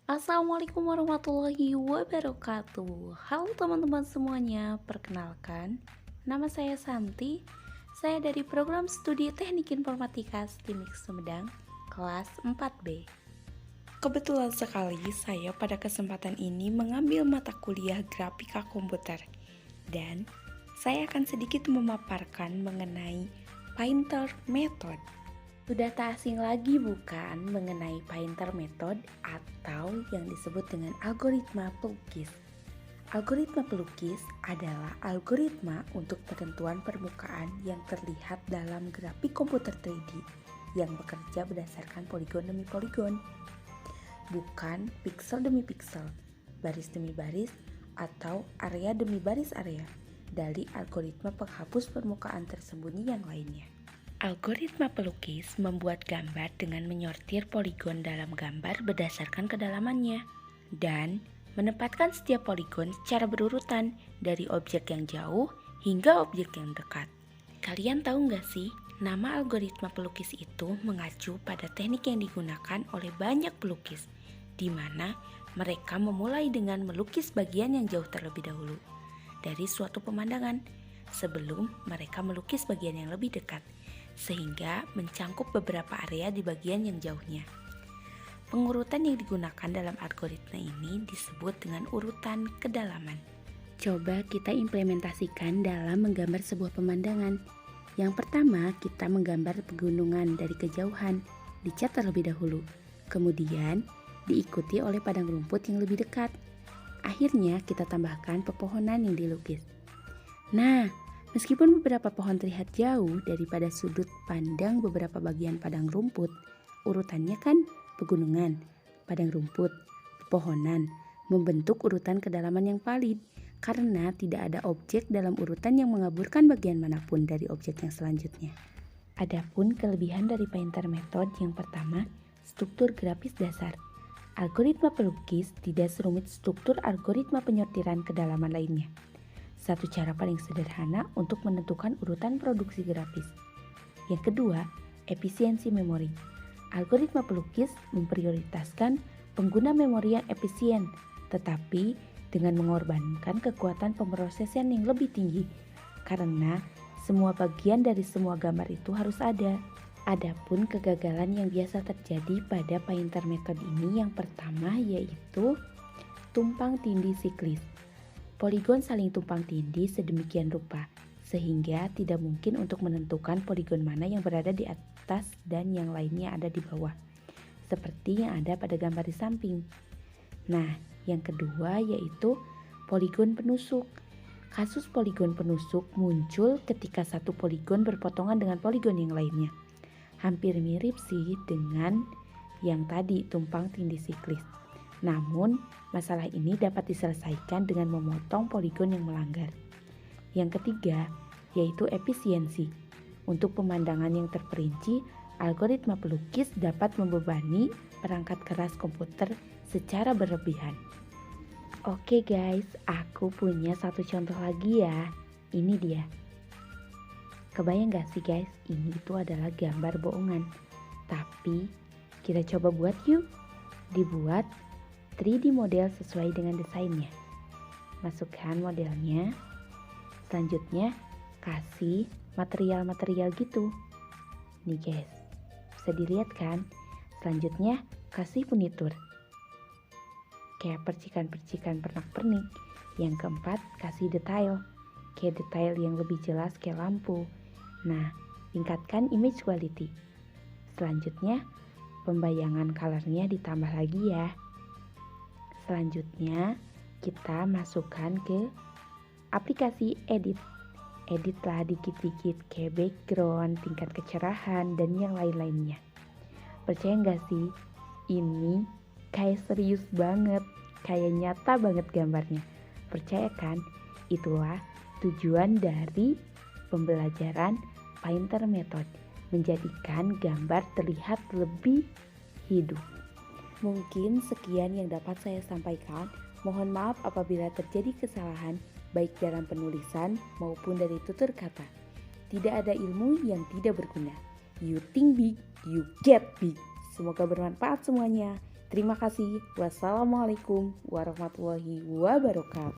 Assalamualaikum warahmatullahi wabarakatuh. Halo teman-teman semuanya, perkenalkan nama saya Santi. Saya dari program studi Teknik Informatika STIMIK Sumedang, kelas 4B. Kebetulan sekali saya pada kesempatan ini mengambil mata kuliah grafika komputer dan saya akan sedikit memaparkan mengenai Painter Method. Sudah tak asing lagi bukan mengenai Painter Method atau yang disebut dengan algoritma pelukis. Algoritma pelukis adalah algoritma untuk penentuan permukaan yang terlihat dalam grafik komputer 3D yang bekerja berdasarkan poligon demi poligon, bukan pixel demi pixel, baris demi baris, atau area demi baris area dari algoritma penghapus permukaan tersembunyi yang lainnya. Algoritma pelukis membuat gambar dengan menyortir poligon dalam gambar berdasarkan kedalamannya dan menempatkan setiap poligon secara berurutan dari objek yang jauh hingga objek yang dekat. Kalian tahu nggak sih, nama algoritma pelukis itu mengacu pada teknik yang digunakan oleh banyak pelukis, di mana mereka memulai dengan melukis bagian yang jauh terlebih dahulu dari suatu pemandangan sebelum mereka melukis bagian yang lebih dekat, sehingga mencangkup beberapa area di bagian yang jauhnya. Pengurutan yang digunakan dalam algoritma ini disebut dengan urutan kedalaman. Coba kita implementasikan dalam menggambar sebuah pemandangan. Yang pertama, kita menggambar pegunungan dari kejauhan, dicat terlebih dahulu. Kemudian, diikuti oleh padang rumput yang lebih dekat. Akhirnya, kita tambahkan pepohonan yang dilukis. Nah, meskipun beberapa pohon terlihat jauh daripada sudut pandang beberapa bagian padang rumput, urutannya kan pegunungan, padang rumput, pepohonan, membentuk urutan kedalaman yang valid karena tidak ada objek dalam urutan yang mengaburkan bagian manapun dari objek yang selanjutnya. Adapun kelebihan dari Painter Method yang pertama, struktur grafis dasar. Algoritma pelukis tidak serumit struktur algoritma penyortiran kedalaman lainnya. Satu cara paling sederhana untuk menentukan urutan produksi grafis. Yang kedua, efisiensi memori. Algoritma pelukis memprioritaskan pengguna memori yang efisien, tetapi dengan mengorbankan kekuatan pemrosesan yang lebih tinggi, karena semua bagian dari semua gambar itu harus ada. Adapun kegagalan yang biasa terjadi pada Painter Method ini yang pertama yaitu tumpang tindih siklis. Poligon saling tumpang tindih sedemikian rupa, sehingga tidak mungkin untuk menentukan poligon mana yang berada di atas dan yang lainnya ada di bawah, seperti yang ada pada gambar di samping. Nah, yang kedua yaitu poligon penusuk. Kasus poligon penusuk muncul ketika satu poligon berpotongan dengan poligon yang lainnya. Hampir mirip sih dengan yang tadi tumpang tindih siklis. Namun, masalah ini dapat diselesaikan dengan memotong poligon yang melanggar. Yang ketiga, yaitu efisiensi. Untuk pemandangan yang terperinci, algoritma pelukis dapat membebani perangkat keras komputer secara berlebihan. Oke guys, aku punya satu contoh lagi ya. Ini dia. Kebayang gak sih guys, ini itu adalah gambar bohongan. Tapi, kita coba buat yuk. Dibuat 3D model sesuai dengan desainnya. Masukkan modelnya. Selanjutnya, kasih material-material gitu. Nih guys, bisa dilihat kan? Selanjutnya, kasih furnitur. Kayak percikan-percikan pernak-pernik. Yang keempat, kasih detail. Kayak detail yang lebih jelas kayak lampu. Nah, tingkatkan image quality. Selanjutnya, pembayangan colornya ditambah lagi ya. Selanjutnya, kita masukkan ke aplikasi edit. Editlah dikit-dikit kayak background, tingkat kecerahan, dan yang lain-lainnya. Percaya nggak sih? Ini kayak serius banget, kayak nyata banget gambarnya. Percaya kan? Itulah tujuan dari pembelajaran Painter Method, menjadikan gambar terlihat lebih hidup. Mungkin sekian yang dapat saya sampaikan. Mohon maaf apabila terjadi kesalahan, baik dalam penulisan maupun dari tutur kata. Tidak ada ilmu yang tidak berguna. You think big, you get big. Semoga bermanfaat semuanya. Terima kasih. Wassalamualaikum warahmatullahi wabarakatuh.